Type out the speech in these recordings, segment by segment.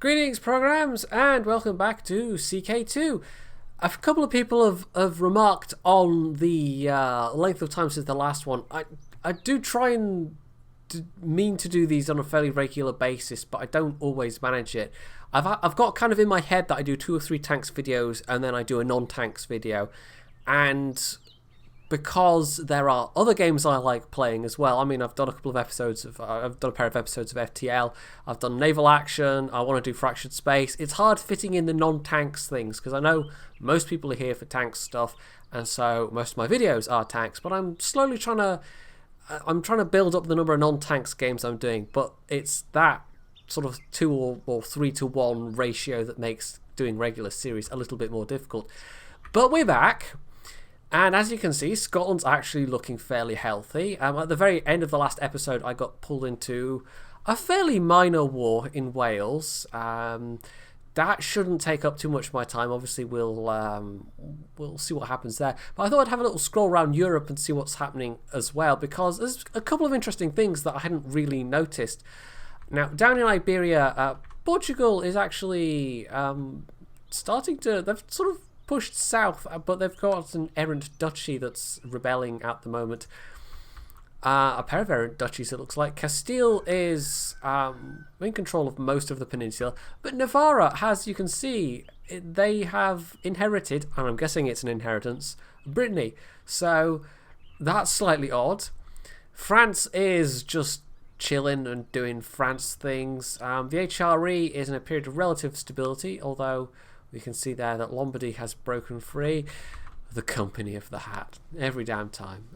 Greetings, programs, and welcome back to CK2. A couple of people have remarked on the length of time since the last one. I do try and mean to do these on a fairly regular basis, but I don't always manage it. I've got kind of in my head that I do 2 or 3 tanks videos and then I do a non-tanks video, and because there are other games I like playing as well. I mean, I've done a couple of episodes of, I've done a pair of episodes of FTL. I've done naval action. I want to do fractured space. It's hard fitting in the non-tanks things because I know most people are here for tanks stuff, and so most of my videos are tanks. But I'm slowly trying to build up the number of non-tanks games I'm doing. But it's that sort of 2 or 3 to 1 ratio that makes doing regular series a little bit more difficult. But we're back. And as you can see, Scotland's actually looking fairly healthy. At the very end of the last episode, I got pulled into a fairly minor war in Wales. That shouldn't take up too much of my time. Obviously, we'll see what happens there. But I thought I'd have a little scroll around Europe and see what's happening as well, because there's a couple of interesting things that I hadn't really noticed. Now, down in Iberia, Portugal is actually starting to... They've sort of pushed south, but they've got an errant duchy that's rebelling at the moment. A pair of errant duchies, it looks like. Castile is in control of most of the peninsula, but Navarra has, you can see, they have inherited, and I'm guessing it's an inheritance, Brittany. So that's slightly odd. France is just chilling and doing France things. The HRE is in a period of relative stability, although we can see there that Lombardy has broken free. The company of the hat. Every damn time.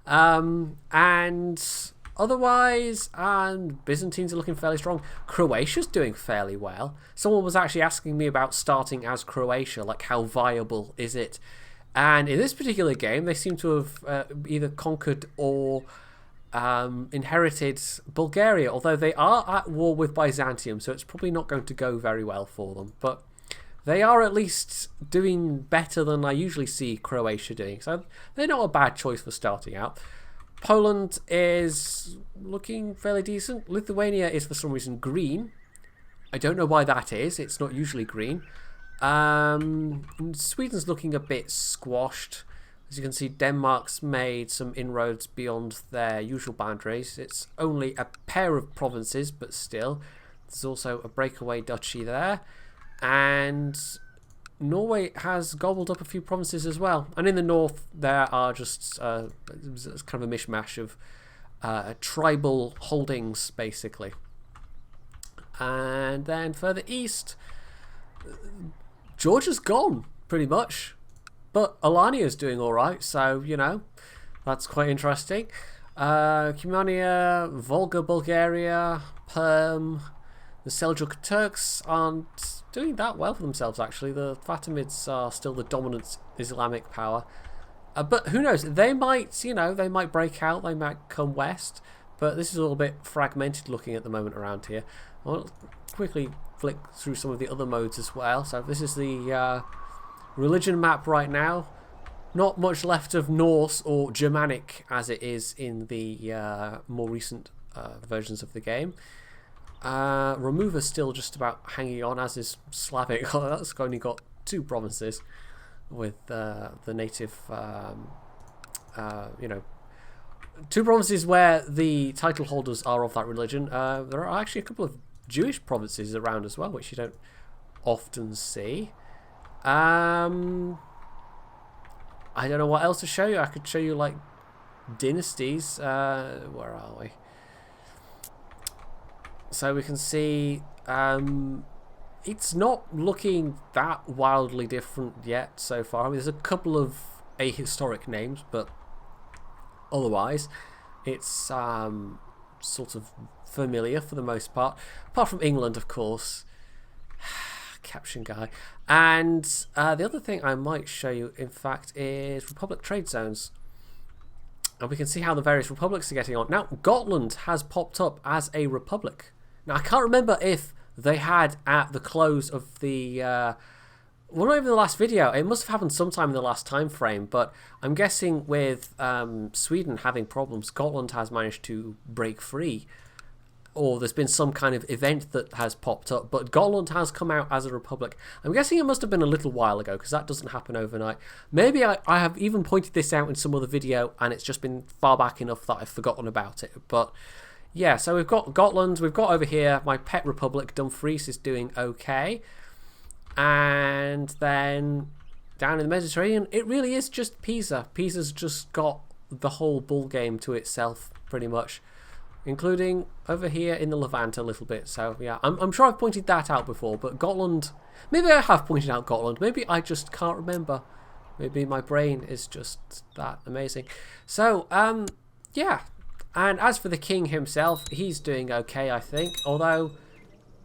And otherwise, Byzantines are looking fairly strong. Croatia's doing fairly well. Someone was actually asking me about starting as Croatia, like how viable is it? And in this particular game, they seem to have either conquered or inherited Bulgaria, although they are at war with Byzantium, so it's probably not going to go very well for them. But they are at least doing better than I usually see Croatia doing, so they're not a bad choice for starting out. Poland is looking fairly decent. Lithuania is for some reason green. I don't know why that is. It's not usually green. Sweden's looking a bit squashed. As you can see, Denmark's made some inroads beyond their usual boundaries. It's only a pair of provinces, but still. There's also a breakaway duchy there. And Norway has gobbled up a few provinces as well. And in the north, there are just it's kind of a mishmash of tribal holdings, basically. And then further east, Georgia's gone, pretty much. But Alania's doing alright, so, you know, that's quite interesting. Cumania, Volga, Bulgaria, Perm. The Seljuk Turks aren't doing that well for themselves, actually. The Fatimids are still the dominant Islamic power. But who knows? They might, they might break out. They might come west. But this is a little bit fragmented looking at the moment around here. I'll quickly flick through some of the other modes as well. So this is the religion map right now. Not much left of Norse or Germanic as it is in the more recent versions of the game. Remover's still just about hanging on, as is Slavic. That's only got 2 provinces with the native, 2 provinces where the title holders are of that religion. There are actually a couple of Jewish provinces around as well, which you don't often see. I don't know what else to show you. I could show you like dynasties. Where are we? So we can see it's not looking that wildly different yet so far. I mean, there's a couple of ahistoric names, but otherwise it's sort of familiar for the most part. Apart from England, of course. Caption guy. And the other thing I might show you, in fact, is Republic trade zones. And we can see how the various republics are getting on. Now, Gotland has popped up as a republic. Now, I can't remember if they had at the close of the... well, not even the last video. It must have happened sometime in the last time frame. But I'm guessing with Sweden having problems, Scotland has managed to break free. or there's been some kind of event that has popped up, but Gotland has come out as a republic. I'm guessing it must have been a little while ago, because that doesn't happen overnight. Maybe I have even pointed this out in some other video, and it's just been far back enough that I've forgotten about it. But yeah, so we've got Gotland, we've got over here my pet republic, Dumfries, is doing okay. And then down in the Mediterranean, it really is just Pisa. Pisa's just got the whole ball game to itself, pretty much, including over here in the Levant a little bit. So yeah, I'm sure I've pointed that out before, but Gotland, maybe I have pointed out Gotland, maybe I just can't remember. Maybe my brain is just that amazing. So yeah, and as for the king himself, he's doing okay, I think, although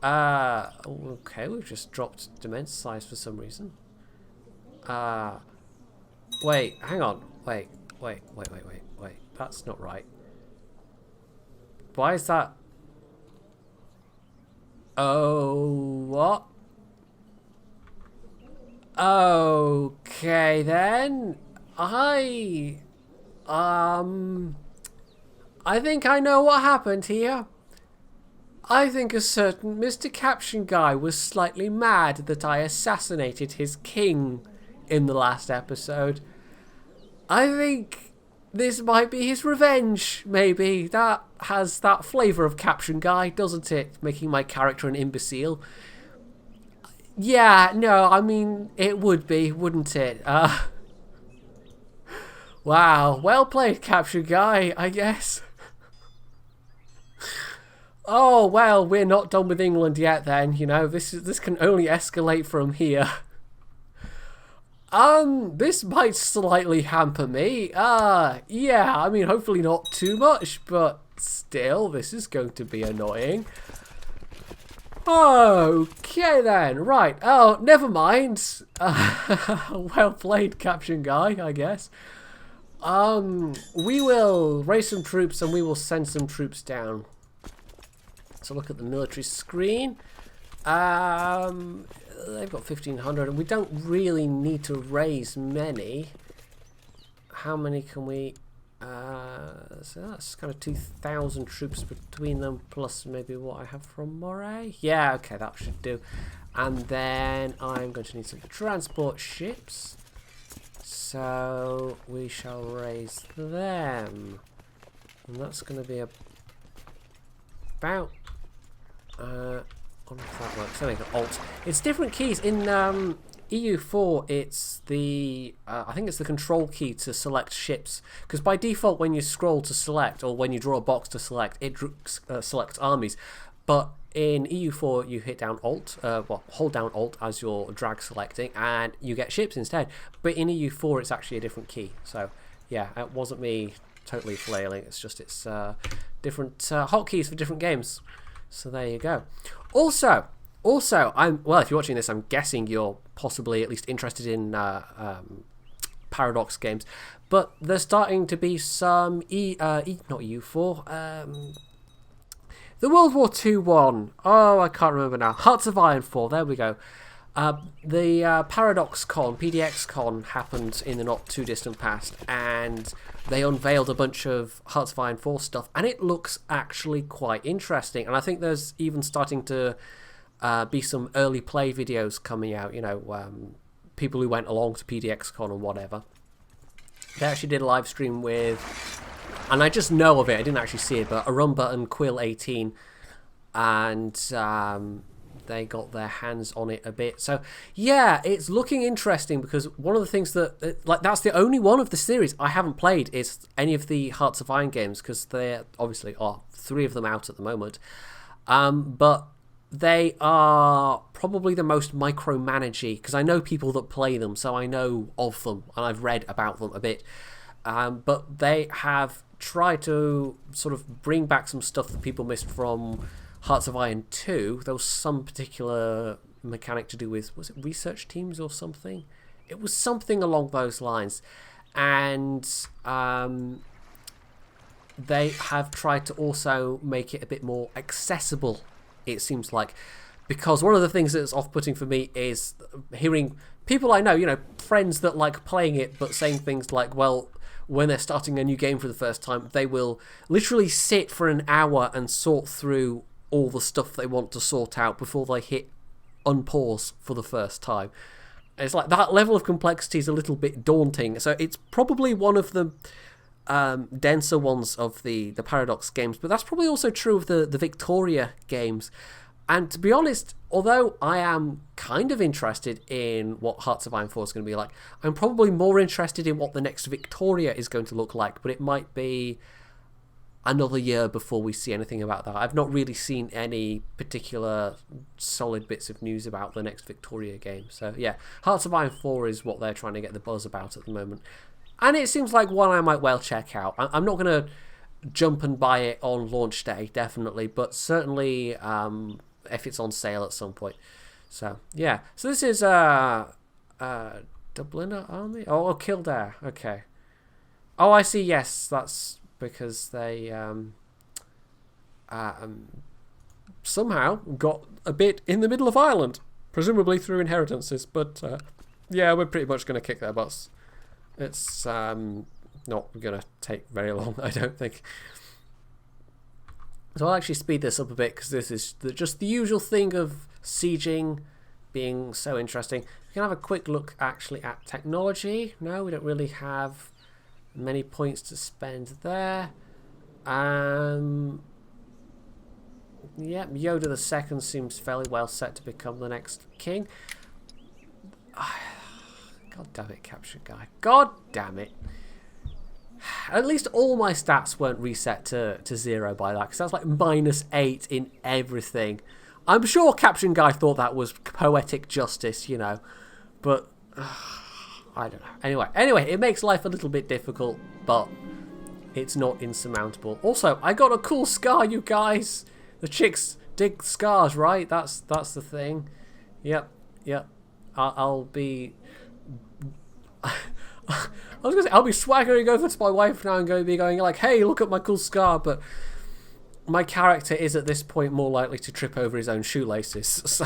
okay, we've just dropped domain size for some reason. Wait, hang on, wait, that's not right. Why is that? Oh, what? Okay then. I think I know what happened here. I think a certain Mr. Caption Guy was slightly mad that I assassinated his king in the last episode. I think this might be his revenge, maybe. That has that flavour of Caption Guy, doesn't it? Making my character an imbecile. Yeah, no, I mean, it would be, wouldn't it? Wow, well played, Caption Guy, I guess. Oh, well, we're not done with England yet then, you know. This can only escalate from here. This might slightly hamper me. Yeah, I mean, hopefully not too much, but still, this is going to be annoying. Okay then, right. Oh, never mind. Well played, Caption Guy, I guess. We will raise some troops and we will send some troops down. So look at the military screen. They've got 1,500 and we don't really need to raise many. How many can we... so that's kind of 2,000 troops between them, plus maybe what I have from Moray. Yeah, okay, that should do. And then I'm going to need some transport ships. So we shall raise them. And that's going to be about... I wonder if that works. There we go, Alt. It's different keys. In EU4, it's the... I think it's the control key to select ships. Because by default, when you scroll to select, or when you draw a box to select, it selects armies. But in EU4, you hit down Alt, well, hold down Alt as you're drag selecting, and you get ships instead. But in EU4, it's actually a different key. So, yeah, it wasn't me totally flailing. It's just it's different hotkeys for different games. So there you go. Also, well, if you're watching this, I'm guessing you're possibly at least interested in Paradox games. But there's starting to be some not EU4. The World War II one. Oh, I can't remember now. Hearts of Iron 4. There we go. The Paradox Con, PDX Con, happened in the not too distant past, and they unveiled a bunch of Hearts of Iron 4 stuff, and it looks actually quite interesting. And I think there's even starting to be some early play videos coming out, you know, people who went along to PDX Con and whatever. They actually did a live stream with, and I just know of it, I didn't actually see it, but Arumba and Quill18, and they got their hands on it a bit. So yeah, it's looking interesting, because one of the things that, like, that's the only one of the series I haven't played is any of the Hearts of Iron games, because there obviously are 3 of them out at the moment, but they are probably the most micromanagey, because I know people that play them, so I know of them and I've read about them a bit, but they have tried to sort of bring back some stuff that people missed from Hearts of Iron 2. There was some particular mechanic to do with, was it research teams or something? It was something along those lines. And they have tried to also make it a bit more accessible, it seems like. Because one of the things that's off-putting for me is hearing people I know, you know, friends that like playing it, but saying things like, well, when they're starting a new game for the first time, they will literally sit for an hour and sort through all the stuff they want to sort out before they hit unpause for the first time. It's like that level of complexity is a little bit daunting. So it's probably one of the denser ones of the Paradox games, but that's probably also true of the Victoria games. And to be honest, although I am kind of interested in what Hearts of Iron 4 is going to be like, I'm probably more interested in what the next Victoria is going to look like, but it might be another year before we see anything about that. I've not really seen any particular solid bits of news about the next Victoria game. So yeah, Hearts of Iron 4 is what they're trying to get the buzz about at the moment. And it seems like one I might well check out. I'm not going to jump and buy it on launch day, definitely, but certainly if it's on sale at some point. So yeah, so this is Dubliner Army? Oh, Kildare, okay. Oh, I see, yes, that's because they somehow got a bit in the middle of Ireland, presumably through inheritances, but yeah, we're pretty much going to kick their butts. It's not going to take very long, I don't think. So I'll actually speed this up a bit because this is just the usual thing of sieging being so interesting. We can have a quick look actually at technology. No, we don't really have many points to spend there. Yeah, Yoda the Second seems fairly well set to become the next king. God damn it, Capture Guy. God damn it. At least all my stats weren't reset to 0 by that, because that's like -8 in everything. I'm sure Caption Guy thought that was poetic justice, you know, but I don't know. Anyway, it makes life a little bit difficult, but it's not insurmountable. Also, I got a cool scar, you guys. The chicks dig scars, right? That's the thing. Yep. I'll be. I was gonna say I'll be swaggering over to my wife now and going to be going like, "Hey, look at my cool scar," but my character is at this point more likely to trip over his own shoelaces. So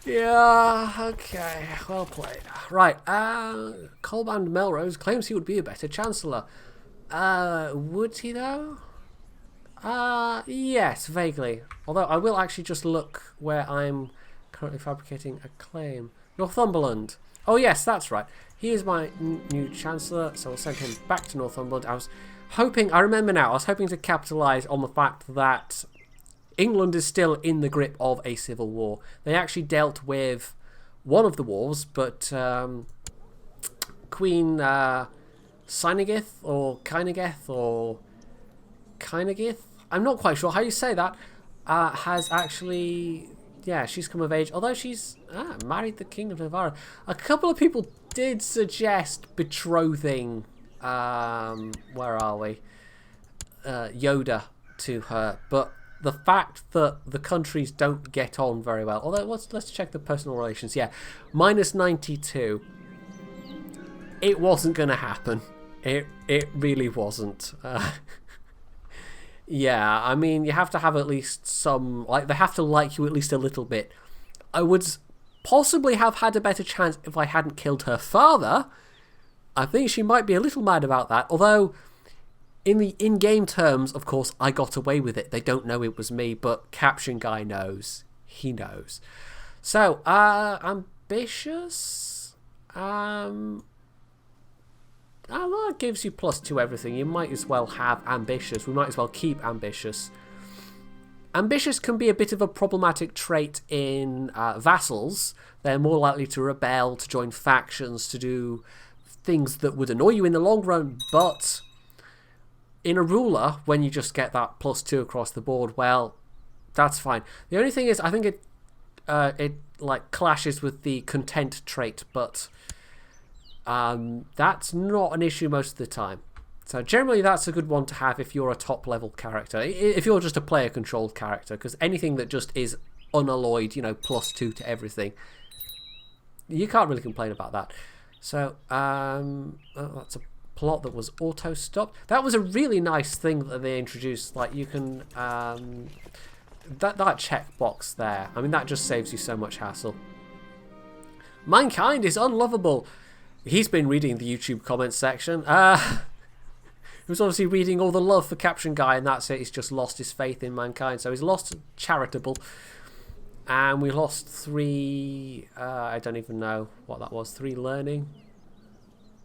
yeah, okay, well played. Right, Colband Melrose claims he would be a better Chancellor. Would he though? Yes, vaguely. Although I will actually just look where I'm currently fabricating a claim. Northumberland. Oh yes, that's right. He is my new Chancellor, so we'll send him back to Northumberland. I remember now, I was hoping to capitalise on the fact that England is still in the grip of a civil war. They actually dealt with one of the wars, but Queen Sinigith or Kynegith, I'm not quite sure how you say that, has actually... Yeah, she's come of age, although she's married the King of Navarre. A couple of people did suggest betrothing, where are we? Yoda to her, but the fact that the countries don't get on very well, although let's check the personal relations. Yeah, -92. It wasn't going to happen. It really wasn't. Yeah, I mean, you have to have at least some... Like, they have to like you at least a little bit. I would possibly have had a better chance if I hadn't killed her father. I think she might be a little mad about that. Although, in the in-game terms, of course, I got away with it. They don't know it was me, but Caption Guy knows. He knows. So, ambitious? That gives you +2 everything. You might as well have ambitious. We might as well keep ambitious. Ambitious can be a bit of a problematic trait in vassals. They're more likely to rebel, to join factions, to do things that would annoy you in the long run. But in a ruler, when you just get that +2 across the board, well, that's fine. The only thing is, I think it like clashes with the content trait, but that's not an issue most of the time. So generally that's a good one to have if you're a top level character, if you're just a player controlled character, because anything that just is unalloyed, you know, +2 to everything, you can't really complain about that. So that's a plot that was auto stopped. That was a really nice thing that they introduced. Like, you can that checkbox there, I mean, that just saves you so much hassle. Mankind is unlovable. He's been reading the YouTube comments section. He was obviously reading all the love for Caption Guy, and that's it. He's just lost his faith in mankind. So he's lost charitable. And we lost 3... I don't even know what that was. 3 learning.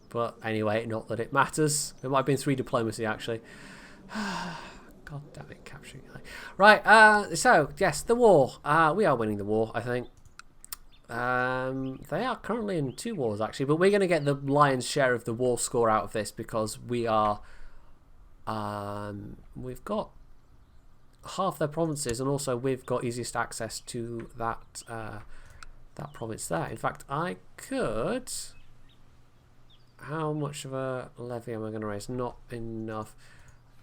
But anyway, not that it matters. It might have been 3 diplomacy, actually. God damn it, Caption Guy. Right, so, yes, the war. We are winning the war, I think. They are currently in 2 wars, actually. But we're going to get the lion's share of the war score out of this because we are... we've got half their provinces, and also we've got easiest access to that that province there. In fact, I could... How much of a levy am I going to raise? Not enough.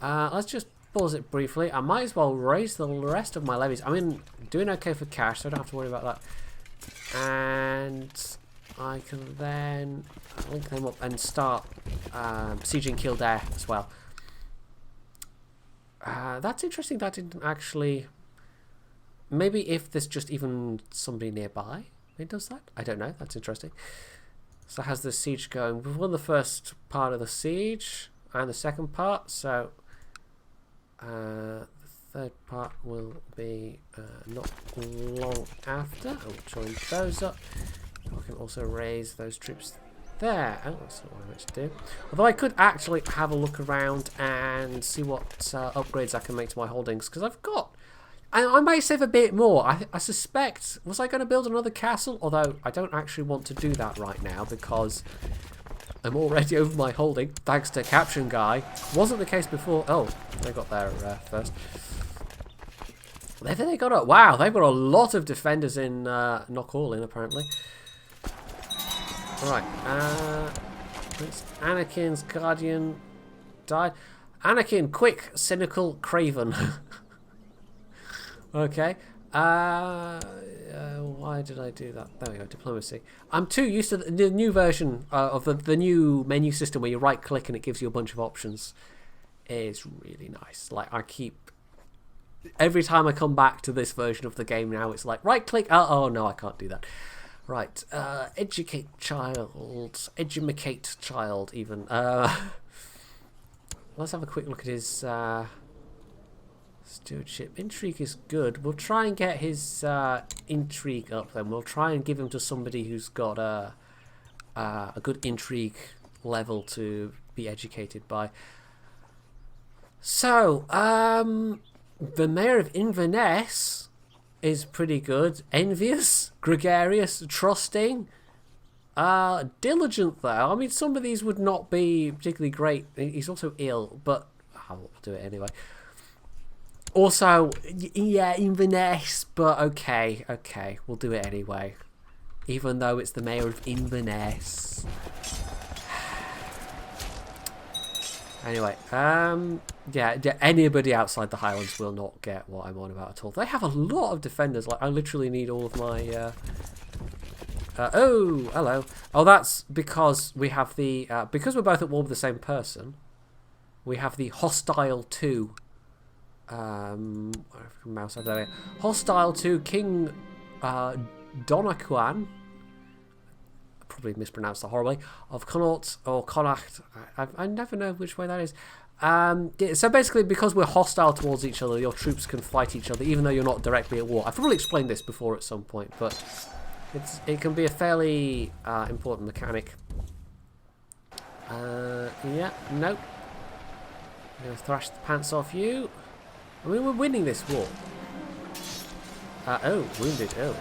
Let's just pause it briefly. I might as well raise the rest of my levies. I mean, doing okay for cash, so I don't have to worry about that. And I can then link them up and start sieging Kildare as well. That's interesting. That didn't actually... Maybe if there's just even somebody nearby, it does that. I don't know. That's interesting. So how's the siege going? We've won the first part of the siege and the second part. So the third part will be not long after. I'll join those up. I can also raise those troops there. Oh, that's not what I meant to do. Although I could actually have a look around and see what upgrades I can make to my holdings, because I've got... I might save a bit more. I suspect... Was I going to build another castle? Although I don't actually want to do that right now because I'm already over my holding, thanks to Caption Guy. Wasn't the case before. Oh, they got there first. They got a... Wow, they've got a lot of defenders in Knock-All-In, apparently. Right, Anakin's guardian died. Anakin, quick, cynical, craven. Okay. Why did I do that? There we go, diplomacy. I'm too used to the new version of the new menu system where you right click and it gives you a bunch of options. It's really nice. Like, I keep... Every time I come back to this version of the game now, it's like, right click. Oh no, I can't do that. Right, educate child, edumacate child even. Let's have a quick look at his stewardship. Intrigue is good. We'll try and get his intrigue up then. We'll try and give him to somebody who's got a good intrigue level to be educated by. So, the mayor of Inverness is pretty good. Envious, gregarious, trusting, diligent though. I mean, some of these would not be particularly great. He's also ill, but I'll do it anyway. Also, yeah, Inverness, but okay, we'll do it anyway. Even though it's the mayor of Inverness. Anyway, yeah, anybody outside the Highlands will not get what I'm on about at all. They have a lot of defenders. Like, I literally need all of my... oh, hello. Oh, that's because we have the... because we're both at war with the same person, we have the hostile to... mouse over there. Hostile to King Donacuan. Probably mispronounced that horribly, of Connaught or Connacht. I never know which way that is. Yeah, so basically, because we're hostile towards each other, your troops can fight each other, even though you're not directly at war. I've probably explained this before at some point, but it can be a fairly important mechanic. Yeah, nope. I'm going to thrash the pants off you. I mean, we're winning this war. Oh, wounded. Oh.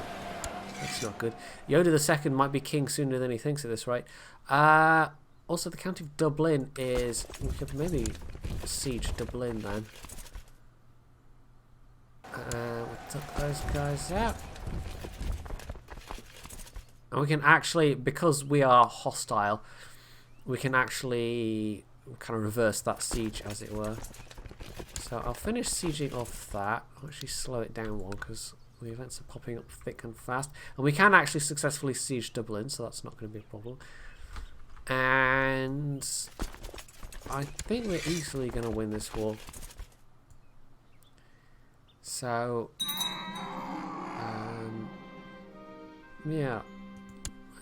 That's not good. Yoda II might be king sooner than he thinks at this rate. Also, the County of Dublin is... We could maybe siege Dublin then. We'll took those guys out. And we can actually, because we are hostile, we can actually kind of reverse that siege, as it were. So I'll finish sieging off that. I'll actually slow it down one, because... the events are popping up thick and fast. And we can actually successfully siege Dublin, so that's not going to be a problem. And I think we're easily going to win this war. So, yeah.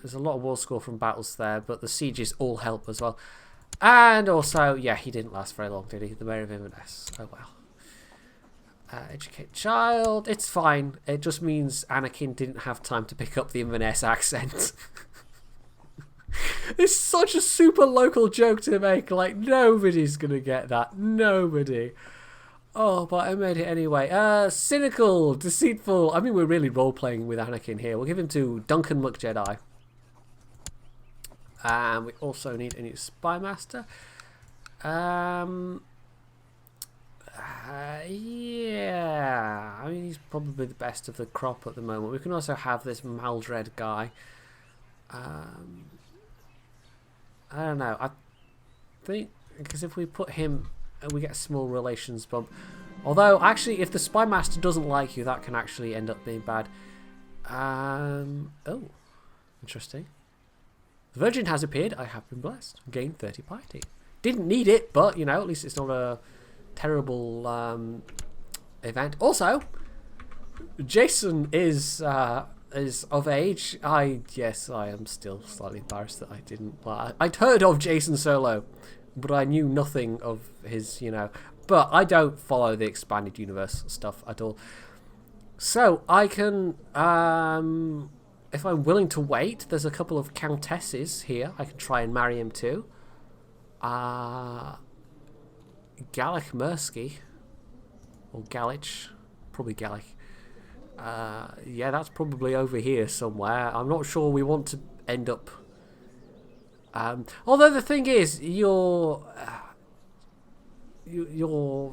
There's a lot of war score from battles there, but the sieges all help as well. And also, yeah, he didn't last very long, did he? The Mayor of Inverness. Oh well. Educate child. It's fine. It just means Anakin didn't have time to pick up the Inverness accent. It's such a super local joke to make. Like, nobody's going to get that. Nobody. Oh, but I made it anyway. Cynical, deceitful. I mean, we're really role-playing with Anakin here. We'll give him to Duncan MacJedi. And we also need a new spy master. Yeah. I mean, he's probably the best of the crop at the moment. We can also have this Maldred guy. I don't know. I think because if we put him, we get a small relations bump. Although, actually, if the spy master doesn't like you, that can actually end up being bad. Oh, interesting. The Virgin has appeared. I have been blessed. Gained 30 piety. Didn't need it, but you know, at least it's not a terrible event. Also, Jason is of age. Yes, I am still slightly embarrassed that I didn't. I'd heard of Jason Solo, but I knew nothing of his, you know. But I don't follow the expanded universe stuff at all. So I can, if I'm willing to wait, there's a couple of countesses here I can try and marry him to. Gallic Mursky, or Galich, probably Gallic. Yeah, that's probably over here somewhere. I'm not sure we want to end up. Although the thing is, your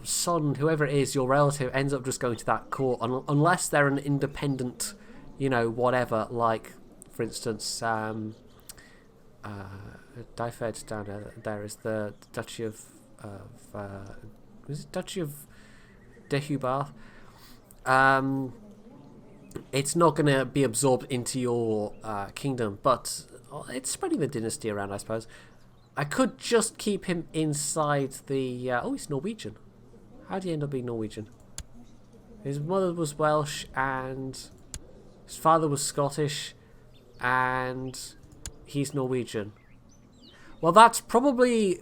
son, whoever it is, your relative, ends up just going to that court unless they're an independent, you know, whatever. Like, for instance, Dyfed down there is the Duchy of is it Duchy of Dehubath? It's not going to be absorbed into your kingdom, but it's spreading the dynasty around, I suppose. I could just keep him inside the... oh, he's Norwegian. How did he end up being Norwegian? His mother was Welsh, and his father was Scottish, and he's Norwegian. Well, that's probably...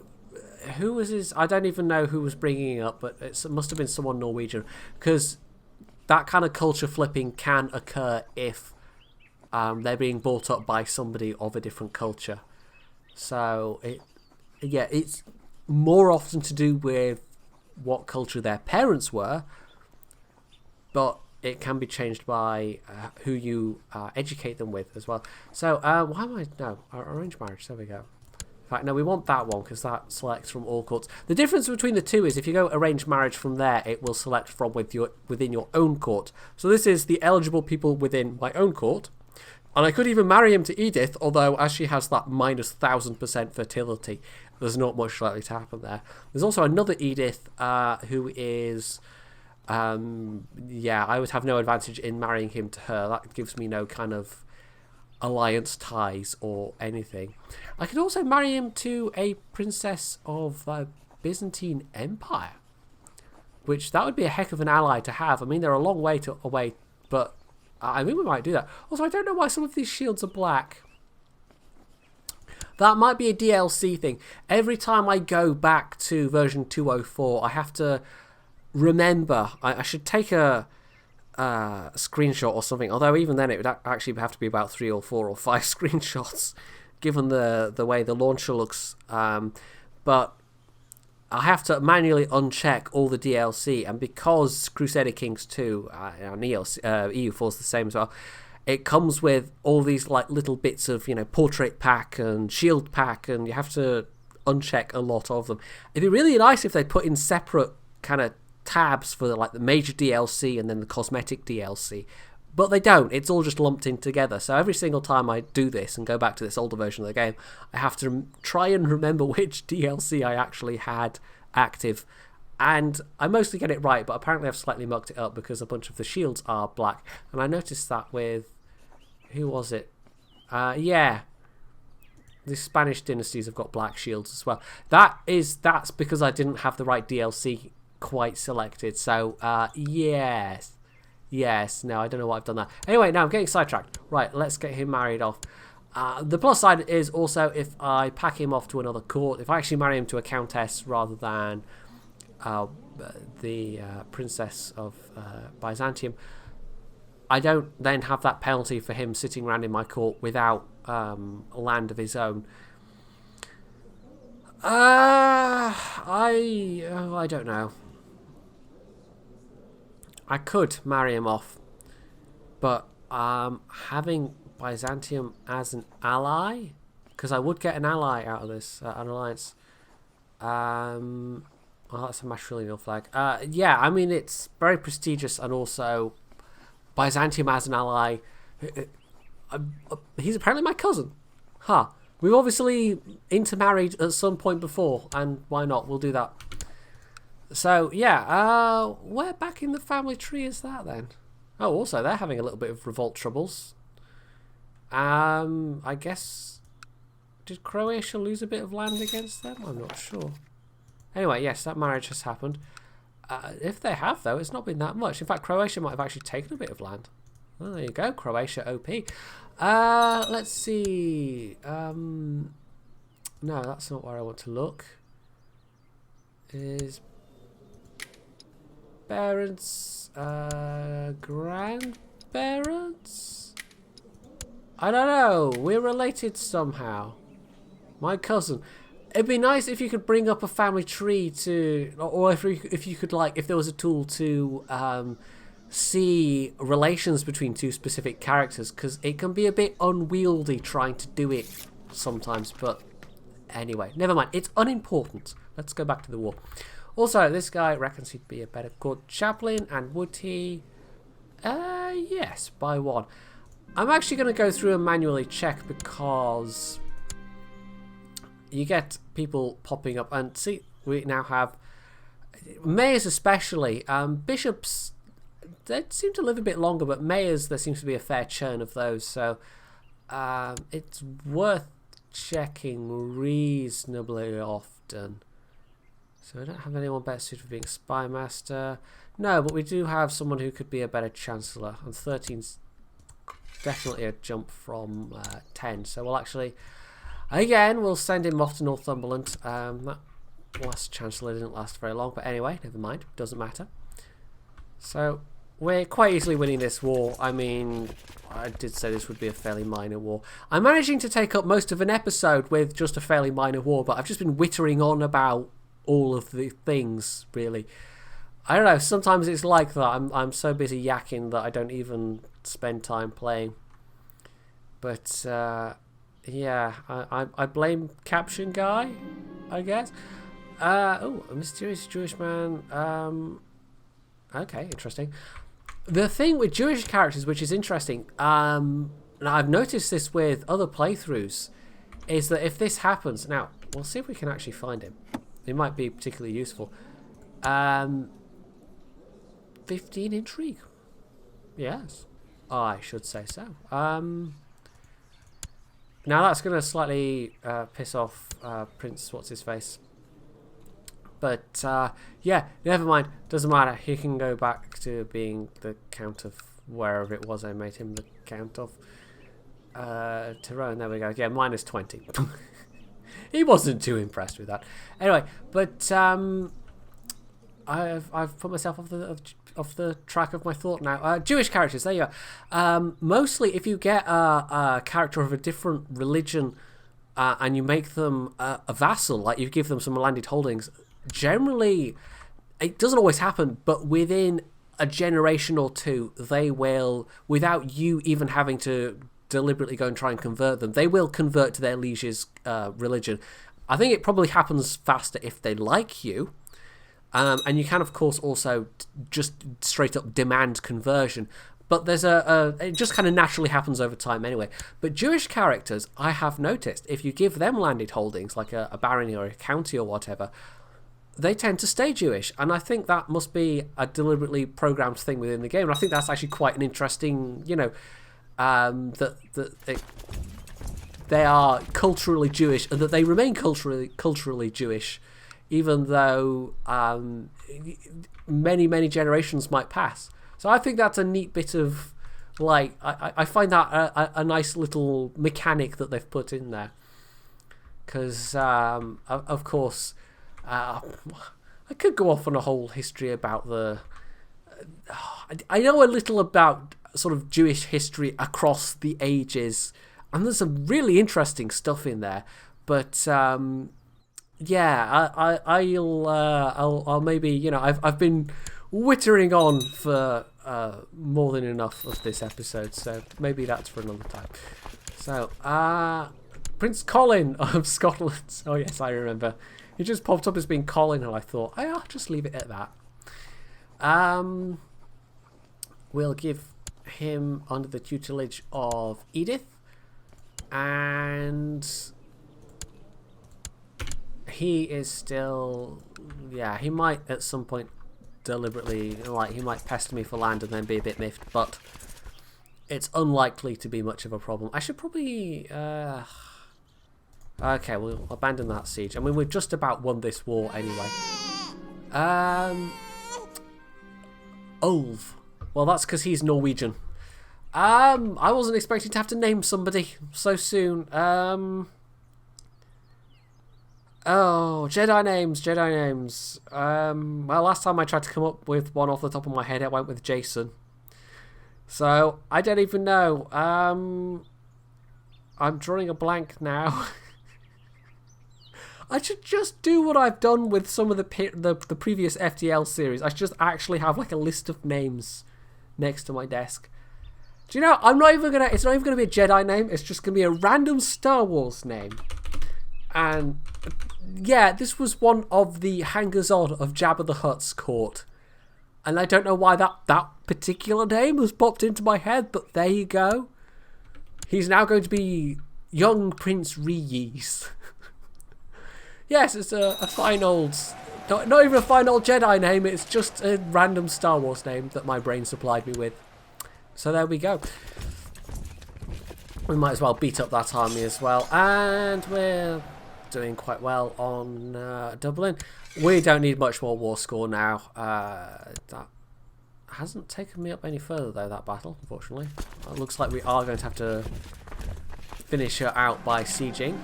Who was his... I don't even know who was bringing it up, but it must have been someone Norwegian, because that kind of culture flipping can occur if they're being brought up by somebody of a different culture. So, it's more often to do with what culture their parents were, but it can be changed by who you educate them with as well. So, why am I... No, arranged marriage, there we go. In fact, no, we want that one because that selects from all courts. The difference between the two is if you go arranged marriage from there, it will select from within your own court. So this is the eligible people within my own court. And I could even marry him to Edith, although as she has that minus 1000% fertility, there's not much likely to happen there. There's also another Edith who is... yeah, I would have no advantage in marrying him to her. That gives me no kind of alliance ties or anything. I could also marry him to a princess of the Byzantine Empire, which that would be a heck of an ally to have. I mean, they're a long way away, but I think we might do that. Also, I don't know why some of these shields are black. That might be a DLC thing. Every time I go back to version 204, I have to remember. I should take a screenshot or something. Although even then, it would actually have to be about 3 or 4 or 5 screenshots, given the way the launcher looks. But I have to manually uncheck all the DLC, and because Crusader Kings 2 and EU4 is the same as well, it comes with all these like little bits of, you know, portrait pack and shield pack, and you have to uncheck a lot of them. It'd be really nice if they put in separate kind of tabs for like the major DLC and then the cosmetic DLC, but they don't. It's all just lumped in together. So every single time I do this and go back to this older version of the game, I have to try and remember which DLC I actually had active, and I mostly get it right, but apparently I've slightly mucked it up because a bunch of the shields are black. And I noticed that with, who was it? Yeah, the Spanish dynasties have got black shields as well. That's because I didn't have the right DLC quite selected. So yes, no, I don't know why I've done that. Anyway, now I'm getting sidetracked. Right, let's get him married off. The plus side is also if I pack him off to another court, if I actually marry him to a countess rather than the princess of Byzantium, I don't then have that penalty for him sitting around in my court without land of his own. I don't know. I could marry him off, but having Byzantium as an ally, because I would get an ally out of this, an alliance. Well, that's a matrilineal flag. Yeah, I mean, it's very prestigious, and also Byzantium as an ally. He's apparently my cousin. Huh. We've obviously intermarried at some point before, and why not? We'll do that. So, yeah, where back in the family tree is that then? Oh, also, they're having a little bit of revolt troubles. I guess... Did Croatia lose a bit of land against them? I'm not sure. Anyway, yes, that marriage has happened. If they have, though, it's not been that much. In fact, Croatia might have actually taken a bit of land. Well, there you go, Croatia OP. Let's see. No, that's not where I want to look. Is parents, grandparents? I don't know. We're related somehow. My cousin. It'd be nice if you could bring up a family tree to, or if you could, like, if there was a tool to see relations between two specific characters, because it can be a bit unwieldy trying to do it sometimes. But anyway, never mind. It's unimportant. Let's go back to the war. Also, this guy reckons he'd be a better court chaplain, and would he? Yes, by one. I'm actually going to go through and manually check, because you get people popping up, and see, we now have mayors especially. Bishops, they seem to live a bit longer, but mayors, there seems to be a fair churn of those, so it's worth checking reasonably often. So I don't have anyone better suited for being spy master. No, but we do have someone who could be a better chancellor, and 13's definitely a jump from 10, so we'll actually... Again, we'll send him off to Northumberland. That last chancellor didn't last very long, but anyway, never mind. Doesn't matter. So, we're quite easily winning this war. I mean, I did say this would be a fairly minor war. I'm managing to take up most of an episode with just a fairly minor war, but I've just been whittering on about all of the things, really. I don't know, sometimes it's like that. I'm so busy yakking that I don't even spend time playing. But, yeah, I blame Caption Guy, I guess. Oh, a mysterious Jewish man. Okay, interesting. The thing with Jewish characters, which is interesting, and I've noticed this with other playthroughs, is that if this happens... Now, we'll see if we can actually find him. It might be particularly useful. 15 intrigue. Yes, I should say so. Now that's going to slightly piss off Prince What's-His-Face. But, yeah, never mind. Doesn't matter. He can go back to being the Count of wherever it was I made him the Count of. Tyrone, there we go. Yeah, minus 20. He wasn't too impressed with that. Anyway, but I've put myself off the track of my thought now. Jewish characters, there you go. Mostly, if you get a character of a different religion and you make them a vassal, like you give them some landed holdings, generally, it doesn't always happen, but within a generation or two, they will, without you even having to deliberately go and try and convert them, they will convert to their liege's religion. I think it probably happens faster if they like you. And you can, of course, also just straight up demand conversion. But there's it just kind of naturally happens over time anyway. But Jewish characters, I have noticed, if you give them landed holdings, like a barony or a county or whatever, they tend to stay Jewish. And I think that must be a deliberately programmed thing within the game. And I think that's actually quite an interesting, you know, that they are culturally Jewish and that they remain culturally Jewish, even though many generations might pass. So I think that's a neat bit of Like, I find that a nice little mechanic that they've put in there. Because, of course, I could go off on a whole history about the... I know a little about sort of Jewish history across the ages, and there's some really interesting stuff in there. But yeah, I'll maybe, you know, I've been wittering on for more than enough of this episode, so maybe that's for another time. So Prince Colin of Scotland. Oh yes, I remember. He just popped up as being Colin, and I thought, I'll just leave it at that. We'll give him under the tutelage of Edith, and he is still, yeah, he might at some point deliberately, like, he might pester me for land and then be a bit miffed, but it's unlikely to be much of a problem. I should probably, okay, we'll abandon that siege. I mean, we've just about won this war anyway. Ulv. Well, that's because he's Norwegian. I wasn't expecting to have to name somebody so soon. Oh, Jedi names. Well, last time I tried to come up with one off the top of my head, I went with Jason. So, I don't even know. I'm drawing a blank now. I should just do what I've done with some of the previous FTL series. I should just actually have like a list of names next to my desk. Do you know, it's not even gonna be a Jedi name, it's just gonna be a random Star Wars name. And yeah, this was one of the hangers-on of Jabba the Hutt's court. And I don't know why that particular name was popped into my head, but there you go. He's now going to be young Prince Reyes. Yes, it's a fine old... Not even a fine old Jedi name, it's just a random Star Wars name that my brain supplied me with. So there we go. We might as well beat up that army as well. And we're doing quite well on Dublin. We don't need much more war score now. That hasn't taken me up any further though, that battle, unfortunately. It looks like we are going to have to finish her out by sieging.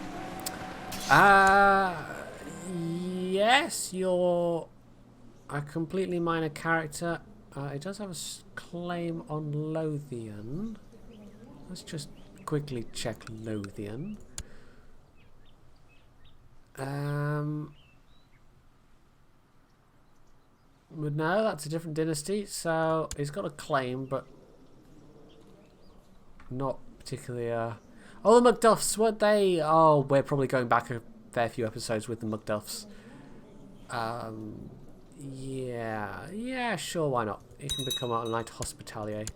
Yes, you're a completely minor character. It does have a claim on Lothian. Let's just quickly check Lothian. But no, that's a different dynasty. So he's got a claim, but not particularly. Oh, the Macduffs, weren't they? Oh, we're probably going back a fair few episodes with the Macduffs. Yeah, sure, why not? It can become a Knight Hospitalier.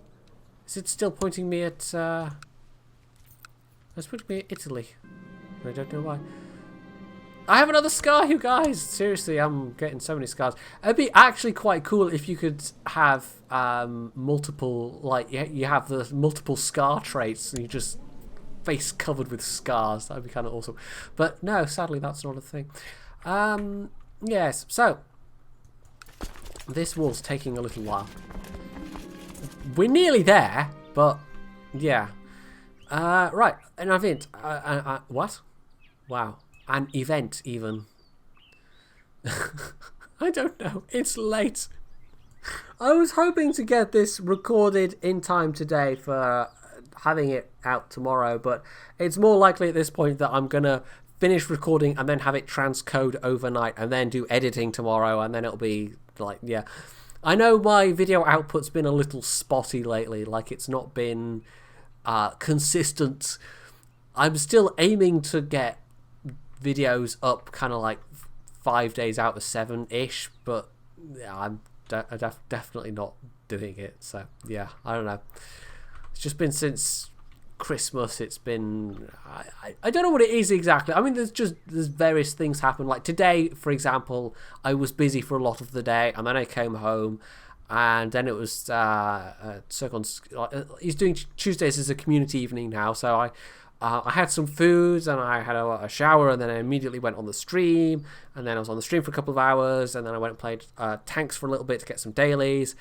Is it still pointing me at, it's pointing me at Italy. I don't know why. I have another scar, you guys! Seriously, I'm getting so many scars. It'd be actually quite cool if you could have, multiple, like, you have the multiple scar traits and you just face covered with scars. That'd be kind of awesome. But no, sadly, that's not a thing. Yes, so this war's taking a little while. We're nearly there, but yeah. Right, an event. What? Wow, an event even. I don't know. It's late. I was hoping to get this recorded in time today for having it out tomorrow, but it's more likely at this point that I'm gonna finish recording and then have it transcode overnight and then do editing tomorrow, and then it'll be like, yeah. I know my video output's been a little spotty lately, like it's not been consistent. I'm still aiming to get videos up kind of like 5 days out of 7-ish, but yeah, I'm definitely not doing it, so yeah, I don't know. It's just been since Christmas. It's been... I don't know what it is exactly. I mean, there's various things happen. Like today, for example, I was busy for a lot of the day, and then I came home, and then it was he's doing Tuesdays as a community evening now, so I had some food, and I had a shower, and then I immediately went on the stream, and then I was on the stream for a couple of hours, and then I went and played tanks for a little bit to get some dailies.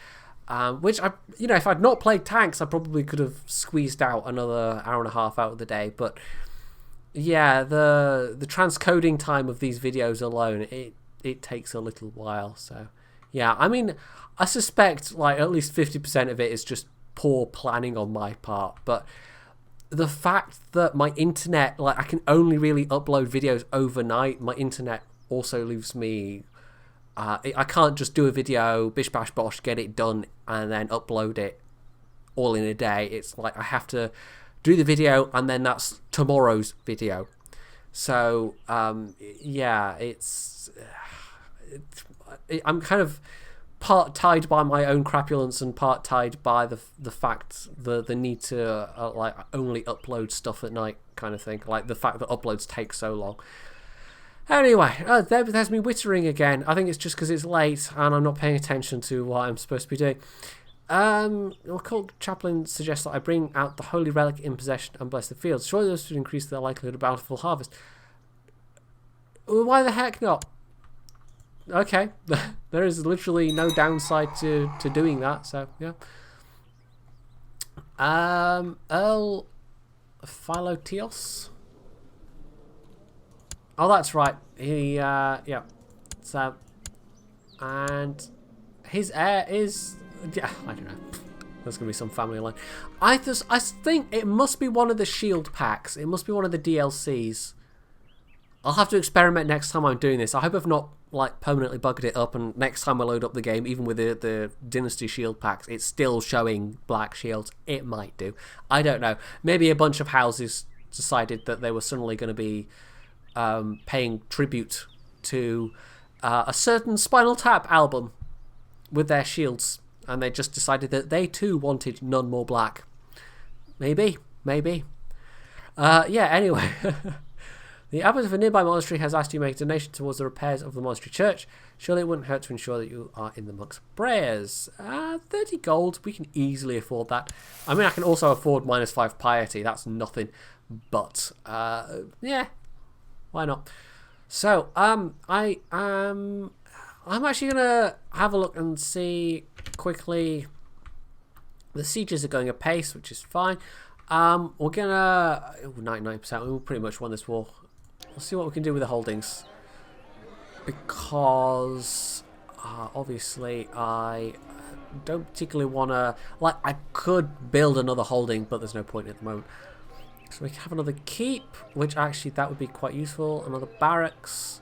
Which if I'd not played tanks, I probably could have squeezed out another hour and a half out of the day. But yeah, the transcoding time of these videos alone, it takes a little while. So yeah, I mean, I suspect like at least 50% of it is just poor planning on my part. But the fact that my internet, like I can only really upload videos overnight, my internet also leaves me. I can't just do a video, bish bash bosh, get it done, and then upload it all in a day. It's like I have to do the video, and then that's tomorrow's video. So yeah, I'm kind of part tied by my own crapulence and part tied by the fact the need to like only upload stuff at night kind of thing. Like the fact that uploads take so long. Anyway, there's me wittering again. I think it's just because it's late and I'm not paying attention to what I'm supposed to be doing. Cult Chaplain suggests that I bring out the holy relic in possession and bless the fields. Surely this would increase the likelihood of bountiful harvest. Why the heck not? Okay, there is literally no downside to doing that, so yeah. Earl Philotios. Oh, that's right. He, yeah. So, and his heir is, yeah, I don't know. There's going to be some family line. I think it must be one of the shield packs. It must be one of the DLCs. I'll have to experiment next time I'm doing this. I hope I've not, like, permanently bugged it up, and next time I load up the game, even with the Dynasty shield packs, it's still showing black shields. It might do. I don't know. Maybe a bunch of houses decided that they were suddenly going to be paying tribute to a certain Spinal Tap album with their shields, and they just decided that they too wanted none more black. Maybe. Yeah, anyway. The abbot of a nearby monastery has asked you to make a donation towards the repairs of the monastery church. Surely it wouldn't hurt to ensure that you are in the monks' prayers. 30 gold, we can easily afford that. I mean, I can also afford -5 piety. That's nothing. But, yeah, why not? So, I'm actually going to have a look and see quickly. The sieges are going apace, which is fine. We're going to... 99%, we pretty much won this war. We'll see what we can do with the holdings. Because, obviously, I don't particularly want to... Like, I could build another holding, but there's no point at the moment. So we can have another keep, which actually that would be quite useful. Another barracks.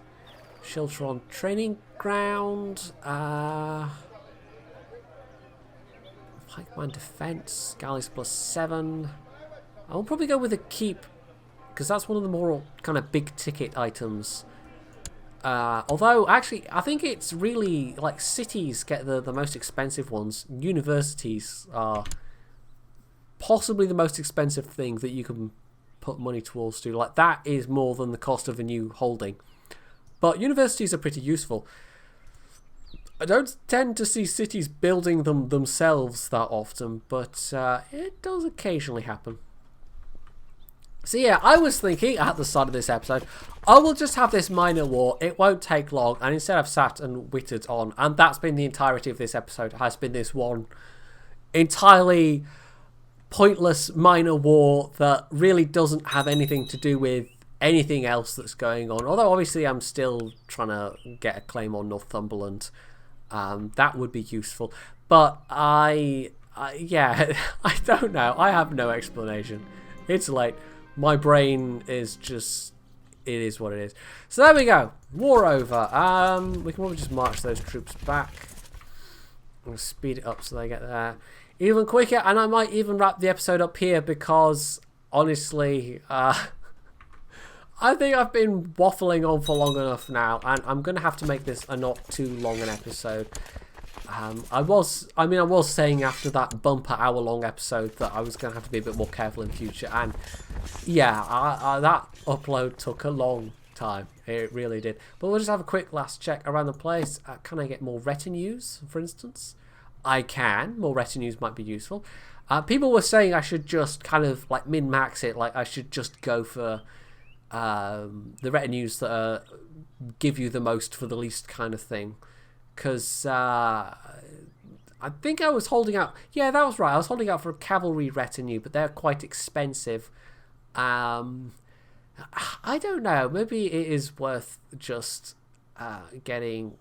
Shelter on training ground. Pikeman defense. Galleys +7. I'll probably go with a keep, because that's one of the more kind of big ticket items. Although, actually, I think it's really, like, cities get the most expensive ones. Universities are possibly the most expensive thing that you can put money towards. Like, that is more than the cost of a new holding. But universities are pretty useful. I don't tend to see cities building them themselves that often, but it does occasionally happen. So yeah, I was thinking at the start of this episode, I will just have this minor war, it won't take long, and instead I've sat and wittered on, and that's been the entirety of this episode, has been this one entirely pointless minor war that really doesn't have anything to do with anything else that's going on. Although obviously I'm still trying to get a claim on Northumberland. That would be useful. But yeah, I don't know. I have no explanation. It's late. My brain is just... It is what it is. So there we go. War over. We can probably just march those troops back. I'm going to speed it up so they get there even quicker. And I might even wrap the episode up here because, honestly, I think I've been waffling on for long enough now. And I'm going to have to make this a not too long an episode. I was saying after that bumper hour-long episode that I was going to have to be a bit more careful in future, and yeah, that upload took a long time. It really did. But we'll just have a quick last check around the place. Can I get more retinues, for instance? I can. More retinues might be useful. People were saying I should just kind of like min-max it, like I should just go for the retinues that give you the most for the least kind of thing. Because I think I was holding out. Yeah, that was right. I was holding out for a cavalry retinue, but they're quite expensive. I don't know. Maybe it is worth just getting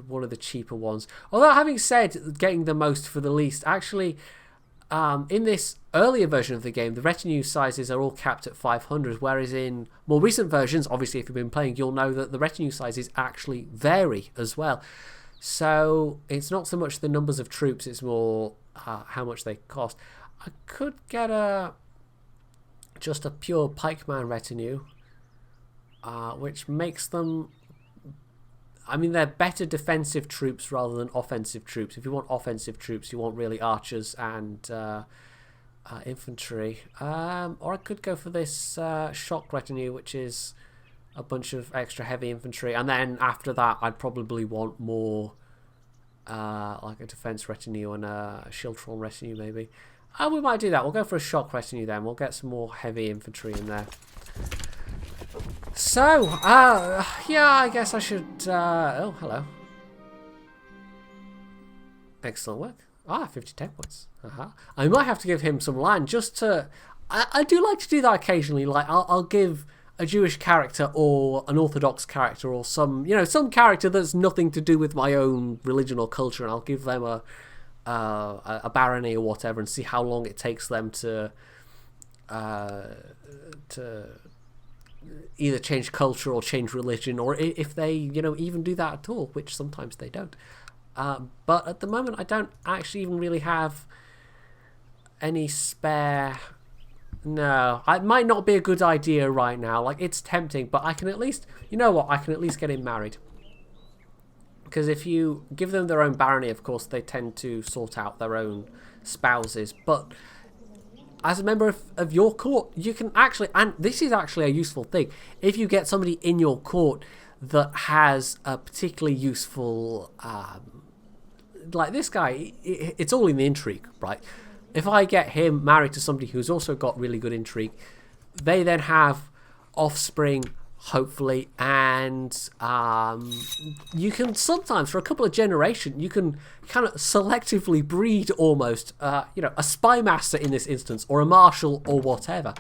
one of the cheaper ones. Although, having said getting the most for the least, actually, in this earlier version of the game, the retinue sizes are all capped at 500, whereas in more recent versions, obviously if you've been playing, you'll know that the retinue sizes actually vary as well. So it's not so much the numbers of troops, it's more how much they cost. I could get just a pure pikeman retinue, which makes them... I mean, they're better defensive troops rather than offensive troops. If you want offensive troops, you want really archers and infantry. Or I could go for this shock retinue, which is a bunch of extra heavy infantry. And then after that, I'd probably want more like a defense retinue and a Shiltron retinue, maybe. We might do that. We'll go for a shock retinue then. We'll get some more heavy infantry in there. So, yeah, I guess I should... oh, hello. Excellent work. 50 points. I might have to give him some land just to... I do like to do that occasionally. Like, I'll give a Jewish character or an Orthodox character or some, some character that's nothing to do with my own religion or culture, and I'll give them a barony or whatever and see how long it takes them to either change culture or change religion, or if they, even do that at all, which sometimes they don't. But at the moment, I don't actually even really have any spare... No, it might not be a good idea right now. Like, it's tempting, but I can at least... You know what? I can at least get him married. Because if you give them their own barony, of course, they tend to sort out their own spouses. But as a member of your court, you can actually... And this is actually a useful thing. If you get somebody in your court that has a particularly useful... like this guy, it's all in the intrigue, right? If I get him married to somebody who's also got really good intrigue, they then have offspring, hopefully, and you can sometimes, for a couple of generations, you can kind of selectively breed almost, a spy master in this instance, or a marshal, or whatever.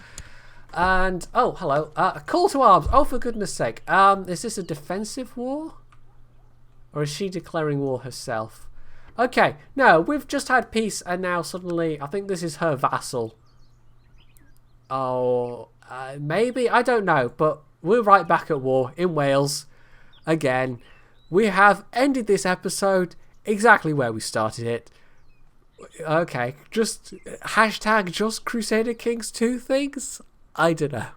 And, oh, hello, a call to arms. Oh, for goodness sake. Is this a defensive war? Or is she declaring war herself? Okay, no, we've just had peace, and now suddenly, I think this is her vassal. Oh, maybe? I don't know, but we're right back at war in Wales. Again, we have ended this episode exactly where we started it. Okay, just hashtag just Crusader Kings 2 things? I don't know.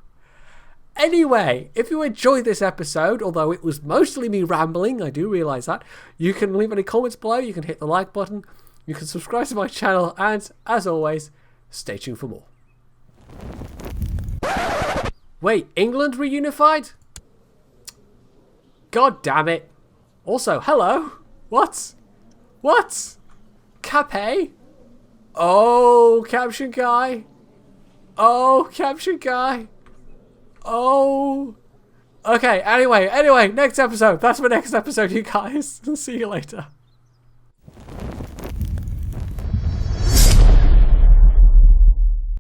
Anyway, if you enjoyed this episode, although it was mostly me rambling, I do realise that, you can leave any comments below, you can hit the like button, you can subscribe to my channel, and, as always, stay tuned for more. Wait, England reunified? God damn it. Also, hello? What? What? Cape? Oh, caption guy. Oh, caption guy. Oh. Okay, anyway, next episode. That's my next episode, you guys. See you later.